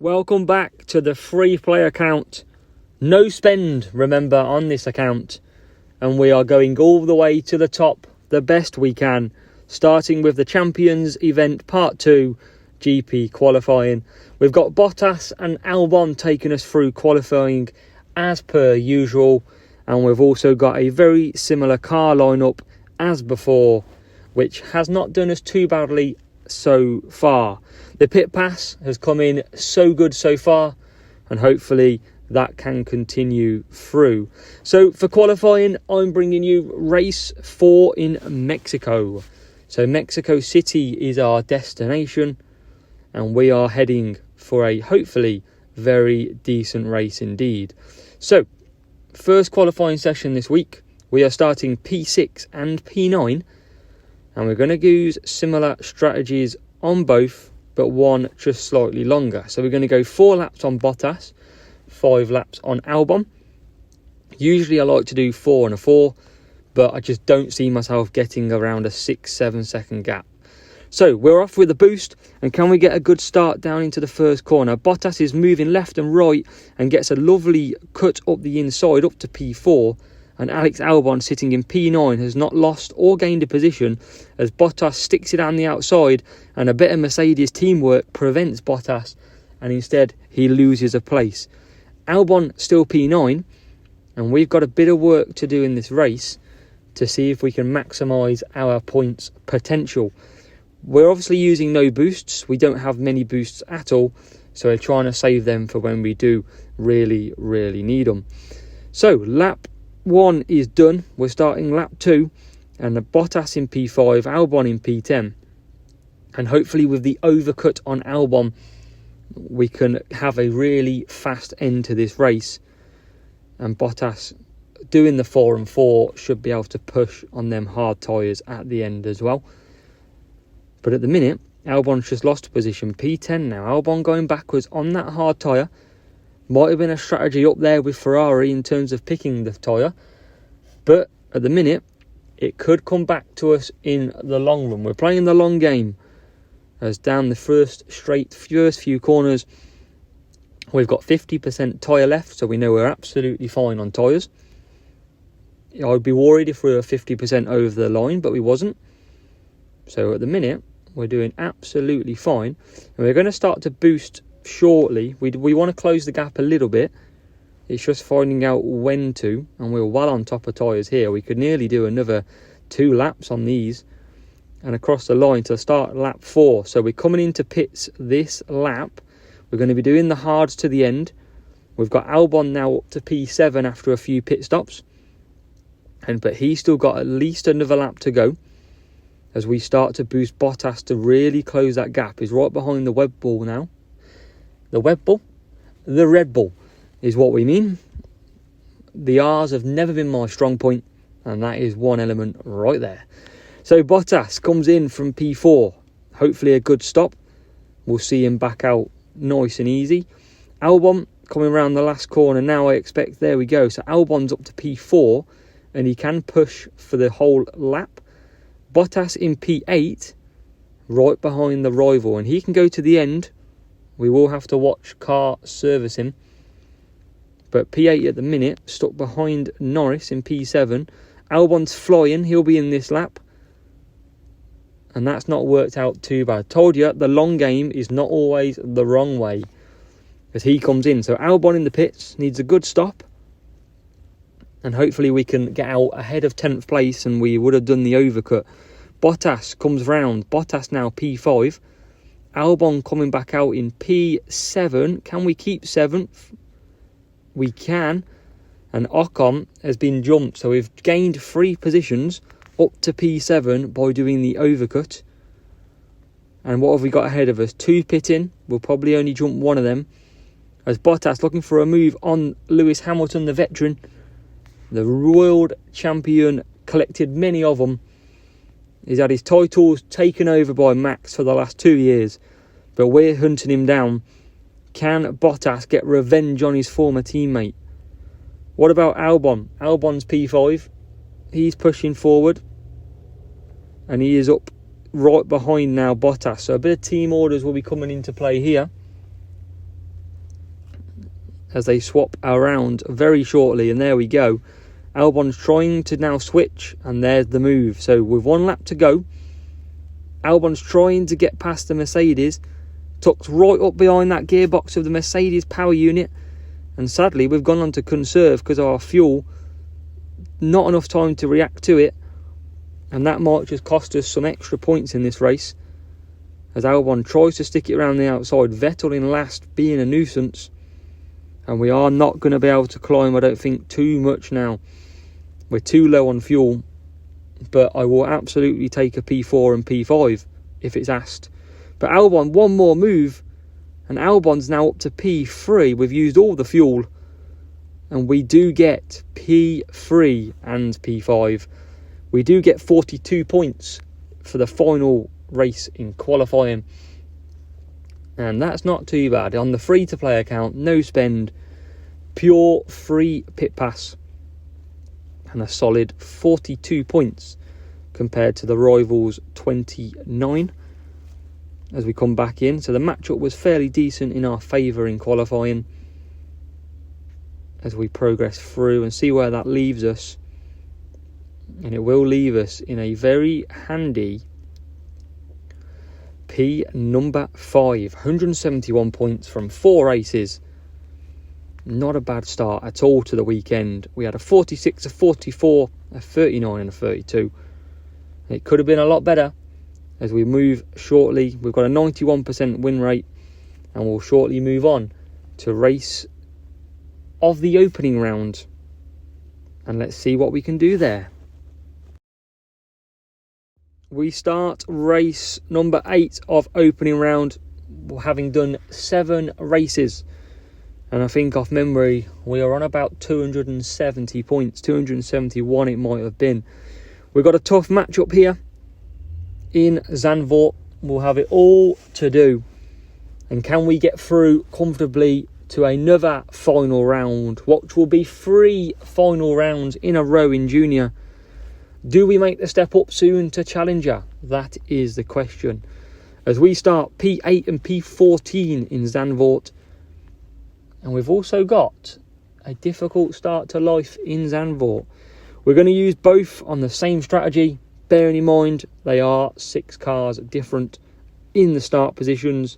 Welcome back to the free play account. No spend, remember, on this account. And we are going all the way to the top, the best we can, starting with the Champions Event Part 2 GP qualifying. We've got Bottas and Albon taking us through qualifying as per usual. And we've also got a very similar car lineup as before, which has not done us too badly so far. The pit pass has come in so good so far, and hopefully that can continue through. So for qualifying, I'm bringing you race 4 in Mexico. So Mexico City is our destination, and we are heading for a hopefully very decent race indeed. So first qualifying session this week, we are starting P6 and P9, and we're going to use similar strategies on both, but one just slightly longer. So we're going to go 4 laps on Bottas, 5 laps on Albon. Usually I like to do 4 and a 4, but I just don't see myself getting around a 6-7 second gap. So we're off with a boost, and can we get a good start down into the first corner? Bottas is moving left and right and gets a lovely cut up the inside up to P4, and Alex Albon sitting in P9 has not lost or gained a position as Bottas sticks it on the outside, and a bit of Mercedes teamwork prevents Bottas, and instead he loses a place. Albon still P9, and we've got a bit of work to do in this race to see if we can maximise our points potential. We're obviously using no boosts. We don't have many boosts at all, so we're trying to save them for when we do really need them. So lap 1 is done. We're starting lap 2, and the Bottas in P5, Albon in P10, and hopefully with the overcut on Albon we can have a really fast end to this race, and Bottas doing the 4 and 4 should be able to push on them hard tyres at the end as well. But at the minute Albon's just lost a position, P10 now. Albon going backwards on that hard tyre. Might have been a strategy up there with Ferrari in terms of picking the tyre, but at the minute it could come back to us in the long run. We're playing the long game, as down the first few corners we've got 50% tyre left, so we know we're absolutely fine on tyres. I'd be worried if we were 50% over the line, but we wasn't. So at the minute we're doing absolutely fine, and we're going to start to boost shortly. We want to close the gap a little bit. It's just finding out when to, and we're well on top of tyres here. We could nearly do another 2 laps on these and across the line to start lap 4. So we're coming into pits this lap. We're going to be doing the hards to the end. We've got Albon now up to P7 after a few pit stops, but he's still got at least another lap to go as we start to boost Bottas to really close that gap. He's right behind the Red Bull now. The Red Bull is what we mean. The R's have never been my strong point, and that is one element right there. So Bottas comes in from P4. Hopefully a good stop. We'll see him back out nice and easy. Albon coming around the last corner now, I expect. There we go. So Albon's up to P4, and he can push for the whole lap. Bottas in P8, right behind the rival, and he can go to the end. We will have to watch car service him. But P8 at the minute, stuck behind Norris in P7. Albon's flying, he'll be in this lap. And that's not worked out too bad. Told you, the long game is not always the wrong way, as he comes in. So Albon in the pits, needs a good stop. And hopefully we can get out ahead of 10th place, and we would have done the overcut. Bottas comes round. Bottas now P5. Albon coming back out in P7. Can we keep 7th? We can. And Ocon has been jumped. So we've gained 3 positions up to P7 by doing the overcut. And what have we got ahead of us? 2 pitting. We'll probably only jump 1 of them, as Bottas looking for a move on Lewis Hamilton, the veteran. The world champion, collected many of them. He's had his titles taken over by Max for the last 2 years, but we're hunting him down. Can Bottas get revenge on his former teammate? What about Albon? Albon's P5. He's pushing forward, and he is up right behind now Bottas. So a bit of team orders will be coming into play here. as they swap around very shortly. And there we go. Albon's trying to now switch, and there's the move. So with 1 lap to go, Albon's trying to get past the Mercedes, tucked right up behind that gearbox of the Mercedes power unit, and sadly we've gone on to conserve because of our fuel. Not enough time to react to it, and that might just cost us some extra points in this race, as Albon tries to stick it around the outside. Vettel in last, being a nuisance, and we are not going to be able to climb, I don't think, too much now. We're too low on fuel, but I will absolutely take a P4 and P5 if it's asked. But Albon, one more move, and Albon's now up to P3. We've used all the fuel, and we do get P3 and P5. We do get 42 points for the final race in qualifying, and that's not too bad. On the free-to-play account, no spend, pure free pit pass, and a solid 42 points compared to the rivals' 29 as we come back in. So the matchup was fairly decent in our favour in qualifying as we progress through and see where that leaves us. And it will leave us in a very handy P number 5. 171 points from 4 races. Not a bad start at all to the weekend. We had a 46, a 44, a 39 and a 32. It could have been a lot better as we move shortly. We've got a 91% win rate, and we'll shortly move on to race of the opening round. And let's see what we can do there. We start race number 8 of opening round, having done 7 races. And I think off memory, we are on about 270 points, 271 it might have been. We've got a tough matchup here in Zandvoort. We'll have it all to do. And can we get through comfortably to another final round, which will be 3 final rounds in a row in Junior? Do we make the step up soon to Challenger? That is the question. As we start P8 and P14 in Zandvoort. And we've also got a difficult start to life in Zandvoort. We're going to use both on the same strategy, bearing in mind they are 6 cars different in the start positions.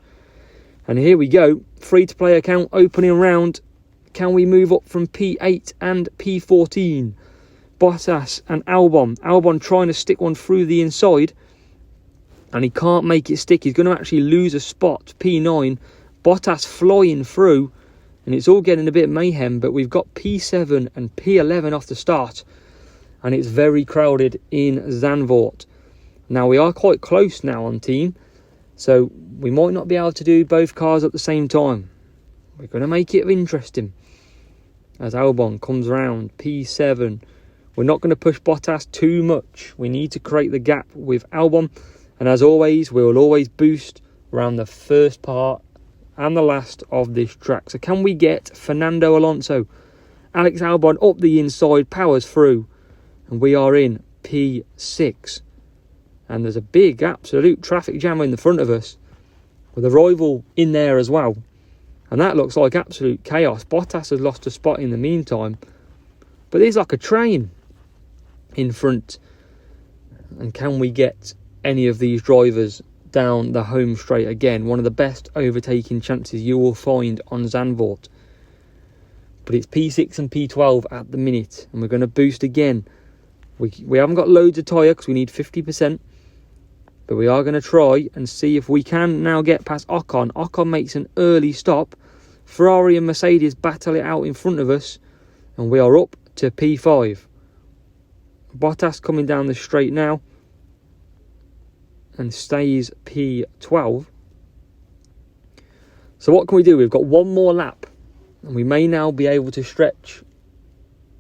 And here we go, free-to-play account opening round. Can we move up from P8 and P14? Bottas and Albon. Albon trying to stick one through the inside, and he can't make it stick. He's going to actually lose a spot, P9. Bottas flying through, and it's all getting a bit mayhem, but we've got P7 and P11 off the start, and it's very crowded in Zandvoort. Now, we are quite close now on team, so we might not be able to do both cars at the same time. We're going to make it interesting. As Albon comes round, P7. We're not going to push Bottas too much. We need to create the gap with Albon, and as always, we will always boost around the first part and the last of this track. So can we get Fernando Alonso? Alex Albon up the inside, powers through, and we are in P6. And there's a big absolute traffic jam in the front of us, with a rival in there as well. And that looks like absolute chaos. Bottas has lost a spot in the meantime, but there's like a train in front. And can we get any of these drivers down the home straight again? One of the best overtaking chances you will find on Zandvoort. But it's P6 and P12 at the minute, and we're going to boost again. We haven't got loads of tyre because we need 50%, but we are going to try and see if we can now get past Ocon. Ocon makes an early stop. Ferrari and Mercedes battle it out in front of us, and we are up to P5. Bottas coming down the straight now and stays P12. So what can we do? We've got one more lap, and we may now be able to stretch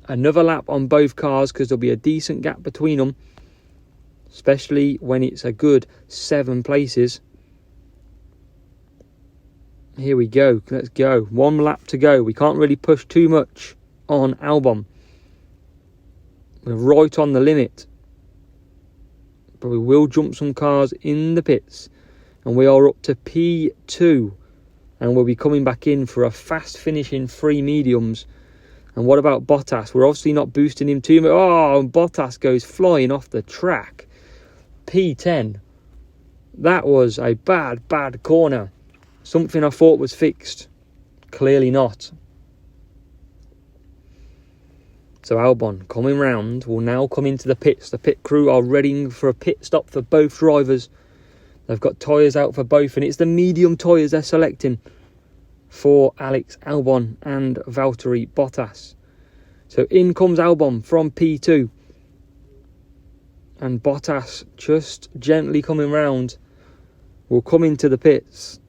another lap on both cars because there'll be a decent gap between them, especially when it's a good 7 places. Here we go. Let's go. 1 lap to go. We can't really push too much on Albon. We're right on the limit, but we will jump some cars in the pits, and we are up to P2. and we'll be coming back in for a fast finishing 3 mediums. And what about Bottas? We're obviously not boosting him too much. Oh, and Bottas goes flying off the track. P10. That was a bad corner. Something I thought was fixed. Clearly not. So Albon coming round will now come into the pits. The pit crew are ready for a pit stop for both drivers. They've got tyres out for both, and it's the medium tyres they're selecting for Alex Albon and Valtteri Bottas. So in comes Albon from P2. And Bottas just gently coming round will come into the pits.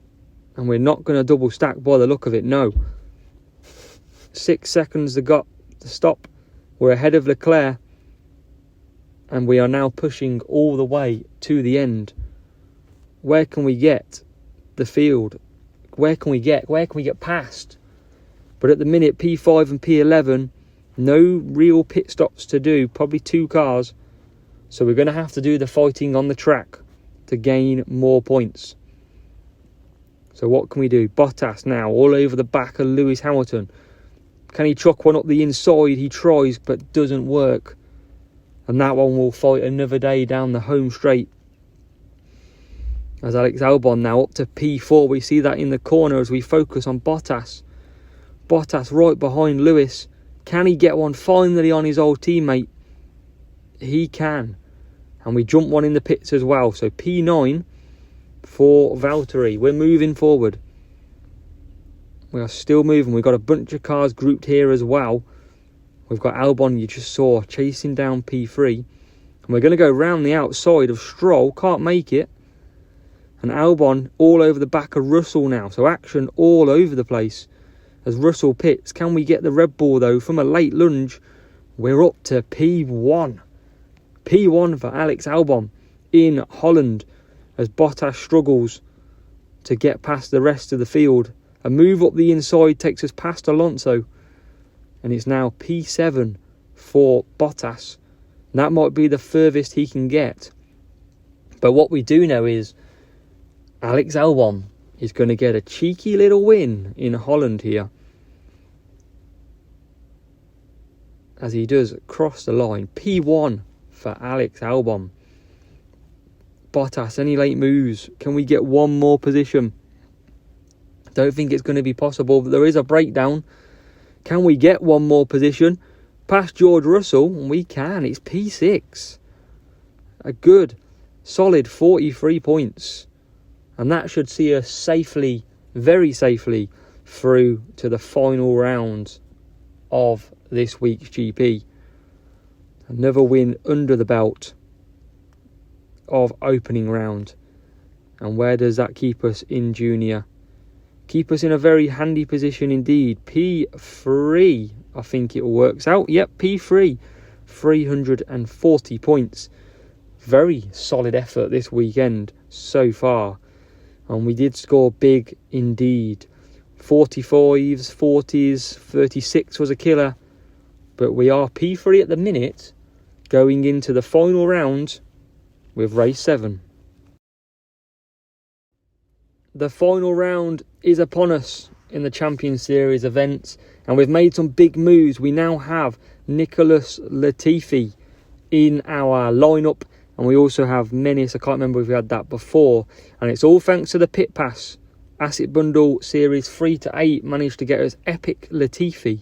And we're not going to double stack by the look of it, no. 6 seconds to stop. We're ahead of Leclerc. And we are now pushing all the way to the end. Where can we get the field? Where can we get past? But at the minute, P5 and P11, no real pit stops to do. Probably 2 cars. So we're going to have to do the fighting on the track to gain more points. So what can we do? Bottas now all over the back of Lewis Hamilton. Can he chuck one up the inside? He tries, but doesn't work. And that one will fight another day down the home straight. As Alex Albon now up to P4. We see that in the corner as we focus on Bottas. Bottas right behind Lewis. Can he get one finally on his old teammate? He can. And we jump one in the pits as well. So P9 for Valtteri. We're moving forward. We are still moving. We've got a bunch of cars grouped here as well. We've got Albon, you just saw, chasing down P3. And we're going to go round the outside of Stroll. Can't make it. And Albon all over the back of Russell now. So action all over the place as Russell pits. Can we get the Red Bull though from a late lunge? We're up to P1. P1 for Alex Albon in Holland as Bottas struggles to get past the rest of the field. A move up the inside takes us past Alonso. And it's now P7 for Bottas. And that might be the furthest he can get. But what we do know is Alex Albon is going to get a cheeky little win in Holland here. As he does cross the line. P1 for Alex Albon. Bottas, any late moves? Can we get one more position? Don't think it's going to be possible, but there is a breakdown. Can we get one more position past George Russell? And we can. It's P6. A good, solid 43 points. And that should see us safely, very safely, through to the final round of this week's GP. Another win under the belt of opening round. And where does that keep us in Junior? Keep us in a very handy position indeed. P3, I think it works out. Yep, P3. 340 points. Very solid effort this weekend so far. And we did score big indeed. 45s, 40s, 36 was a killer. But we are P3 at the minute, going into the final round with race 7. The final round is upon us in the Champions Series events, and we've made some big moves. We now have Nicholas Latifi in our lineup, and we also have Menace. I can't remember if we had that before, and it's all thanks to the Pit Pass Asset Bundle Series 3 to 8 managed to get us Epic Latifi,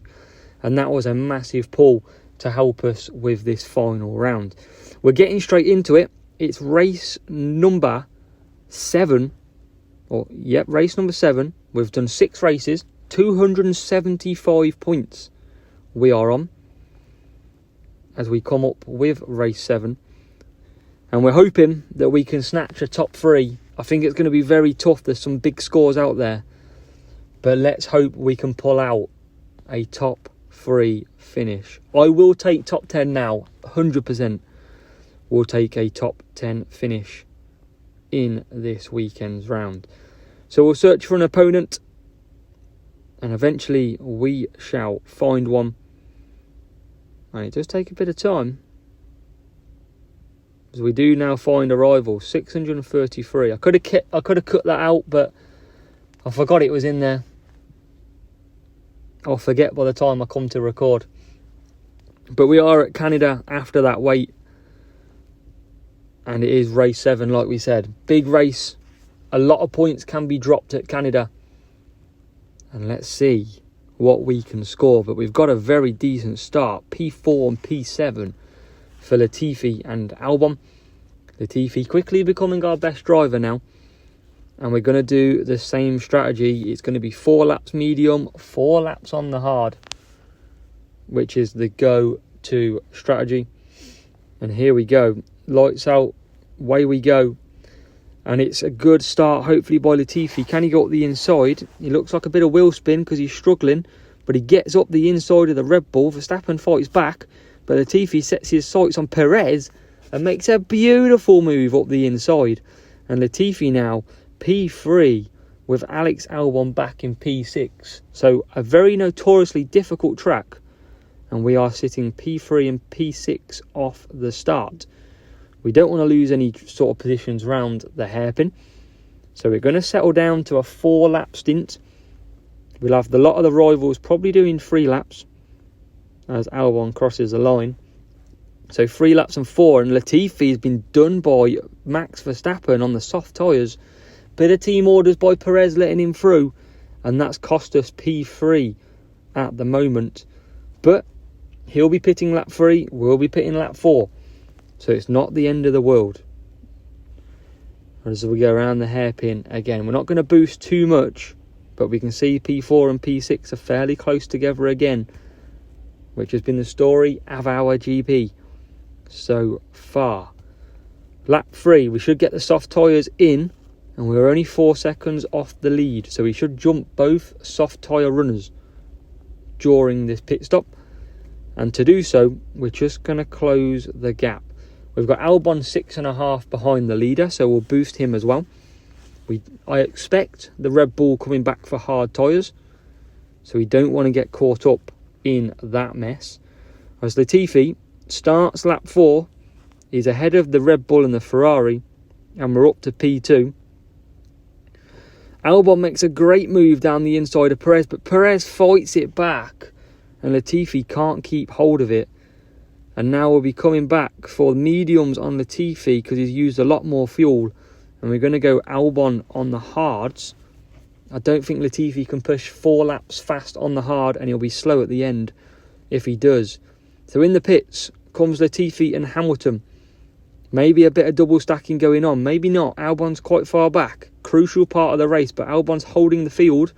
and that was a massive pull to help us with this final round. We're getting straight into it. It's race number 7. Race number 7. We've done 6 races, 275 points we are on as we come up with race 7. And we're hoping that we can snatch a top 3. I think it's going to be very tough. There's some big scores out there. But let's hope we can pull out a top 3 finish. I will take top 10 now, 100%. We'll take a top 10 finish in this weekend's round. So we'll search for an opponent, and eventually we shall find one. And it does take a bit of time, as we do now find a rival. 633. I could have cut that out, but I forgot it was in there. I'll forget by the time I come to record. But we are at Canada after that wait. And it is race 7, like we said. Big race. A lot of points can be dropped at Canada. And let's see what we can score. But we've got a very decent start. P4 and P7 for Latifi and Albon. Latifi quickly becoming our best driver now. And we're going to do the same strategy. It's going to be 4 laps medium, 4 laps on the hard, which is the go-to strategy. And here we go. Lights out, away we go. And it's a good start, hopefully, by Latifi. Can he go up the inside? He looks like a bit of wheel spin because he's struggling. But he gets up the inside of the Red Bull. Verstappen fights back. But Latifi sets his sights on Perez and makes a beautiful move up the inside. And Latifi now P3 with Alex Albon back in P6. So a very notoriously difficult track. And we are sitting P3 and P6 off the start. We don't want to lose any sort of positions around the hairpin. So we're going to settle down to a 4-lap stint. We'll have a lot of the rivals probably doing 3 laps as Albon crosses the line. So 3 laps and 4. And Latifi has been done by Max Verstappen on the soft tyres. Bit of team orders by Perez letting him through. And that's cost us P3 at the moment. But he'll be pitting lap 3. We'll be pitting lap 4. So it's not the end of the world. As we go around the hairpin again. We're not going to boost too much. But we can see P4 and P6 are fairly close together again. Which has been the story of our GP so far. Lap 3. We should get the soft tyres in. And we're only 4 seconds off the lead. So we should jump both soft tyre runners during this pit stop. And to do so, we're just going to close the gap. We've got Albon 6.5 behind the leader, so we'll boost him as well. I expect the Red Bull coming back for hard tyres, so we don't want to get caught up in that mess. As Latifi starts lap 4, he's ahead of the Red Bull and the Ferrari, and we're up to P2. Albon makes a great move down the inside of Perez, but Perez fights it back, and Latifi can't keep hold of it. And now we'll be coming back for mediums on Latifi because he's used a lot more fuel. And we're going to go Albon on the hards. I don't think Latifi can push 4 laps fast on the hard and he'll be slow at the end if he does. So in the pits comes Latifi and Hamilton. Maybe a bit of double stacking going on. Maybe not. Albon's quite far back. Crucial part of the race, but Albon's holding the field.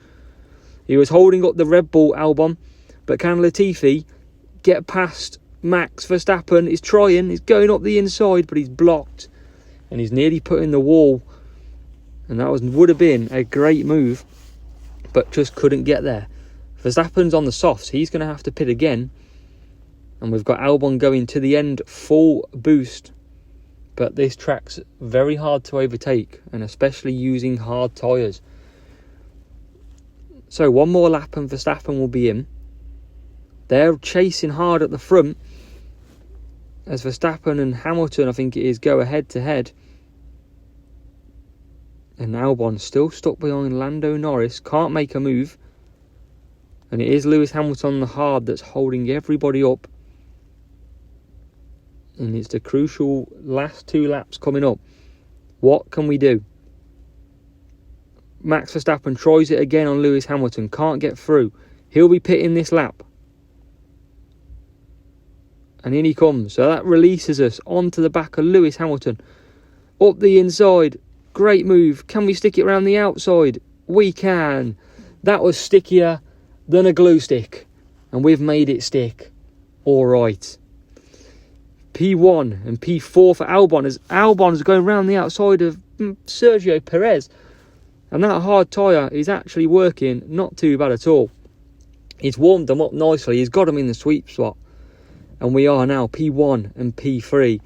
He was holding up the Red Bull, Albon. But can Latifi get past Max Verstappen? He's trying, he's going up the inside, but he's blocked. And he's nearly put in the wall. And that would have been a great move, but just couldn't get there. Verstappen's on the softs, he's going to have to pit again. And we've got Albon going to the end, full boost. But this track's very hard to overtake, and especially using hard tyres. So 1 more lap and Verstappen will be in. They're chasing hard at the front. As Verstappen and Hamilton, I think it is, go head to head. And Albon still stuck behind Lando Norris. Can't make a move. And it is Lewis Hamilton on the hard that's holding everybody up. And it's the crucial last 2 laps coming up. What can we do? Max Verstappen tries it again on Lewis Hamilton. Can't get through. He'll be pitting this lap. And in he comes. So that releases us onto the back of Lewis Hamilton. Up the inside. Great move. Can we stick it around the outside? We can. That was stickier than a glue stick. And we've made it stick. All right. P1 and P4 for Albon. As Albon's going around the outside of Sergio Perez. And that hard tyre is actually working. Not too bad at all. He's warmed them up nicely. He's got them in the sweet spot. And we are now P1 and P3.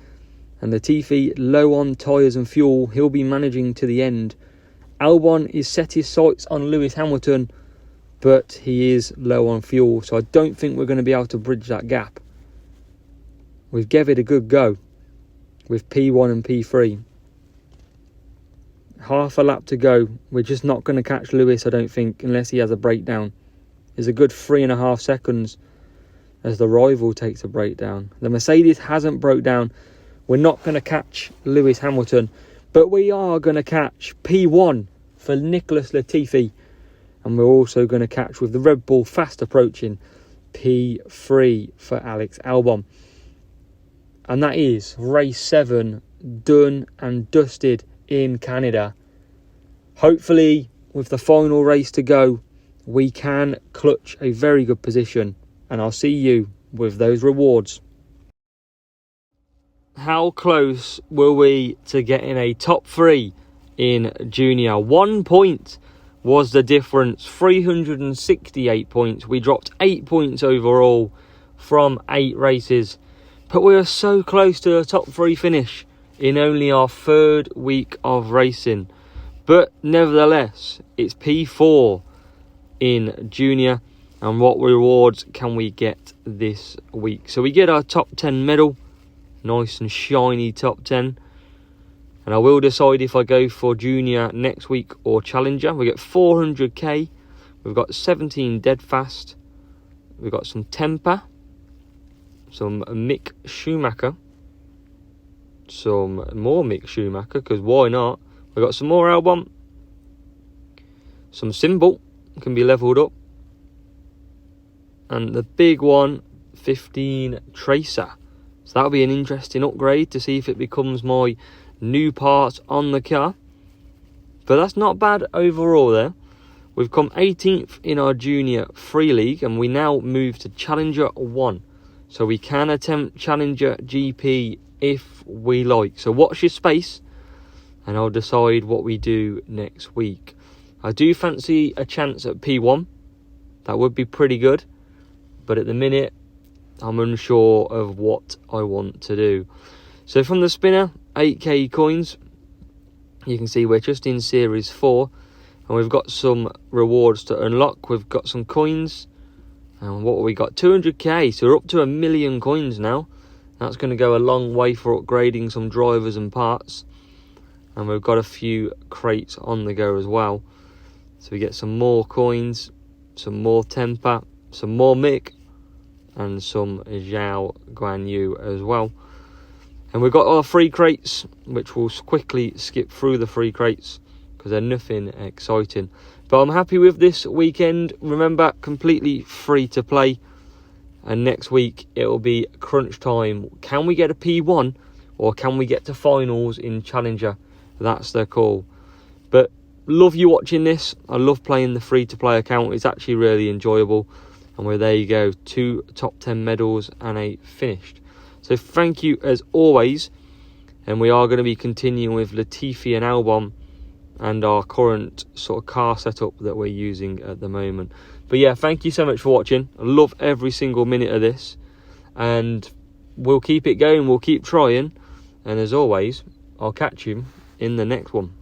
And Latifi low on tyres and fuel. He'll be managing to the end. Albon is set his sights on Lewis Hamilton. But he is low on fuel. So I don't think we're going to be able to bridge that gap. We've given it a good go with P1 and P3. half a lap to go. We're just not going to catch Lewis, I don't think, unless he has a breakdown. It's a good 3.5 seconds as the rival takes a breakdown. The Mercedes hasn't broke down. We're not going to catch Lewis Hamilton, but we are going to catch P1 for Nicholas Latifi, and we're also going to catch, with the Red Bull fast approaching, P3 for Alex Albon. And that is race 7 done and dusted in Canada. Hopefully, with the final race to go, we can clutch a very good position, and I'll see you with those rewards. How close were we to getting a top 3 in Junior? 1 point was the difference, 368 points. We dropped 8 points overall from 8 races, but we were so close to a top 3 finish in only our 3rd week of racing. But nevertheless, it's P4 in Junior, and what rewards can we get this week? So we get our top 10 medal, nice and shiny top 10, and I will decide if I go for Junior next week or Challenger. We get 400k, we've got 17 dead fast, we've got some temper, some Mick Schumacher, some more Mick Schumacher, because why not? We've got some more Albon, some symbol can be levelled up, and the big one, 15 Tracer. So that'll be an interesting upgrade to see if it becomes my new part on the car. But that's not bad overall there. We've come 18th in our Junior Free League, and we now move to Challenger 1. So we can attempt Challenger GP if we like. So watch your space, and I'll decide what we do next week. I do fancy a chance at P1. That would be pretty good. But at the minute, I'm unsure of what I want to do. So from the spinner, 8k coins. You can see we're just in Series 4. And we've got some rewards to unlock. We've got some coins. And what have we got? 200k. So we're up to 1 million coins now. That's going to go a long way for upgrading some drivers and parts. And we've got a few crates on the go as well. So we get some more coins, some more temper, some more Mick, and some Zhao Guanyu as well. And we've got our free crates, which we'll quickly skip through the free crates because they're nothing exciting. But I'm happy with this weekend. Remember, completely free to play. And next week, it'll be crunch time. Can we get a P1 or can we get to finals in Challenger? That's the call. But love you watching this. I love playing the free-to-play account. It's actually really enjoyable. And well, there you go. 2 top 10 medals and a finished. So thank you as always. And we are going to be continuing with Latifi and Albon and our current sort of car setup that we're using at the moment. But yeah, thank you so much for watching. I love every single minute of this. And we'll keep it going. We'll keep trying. And as always, I'll catch you in the next one.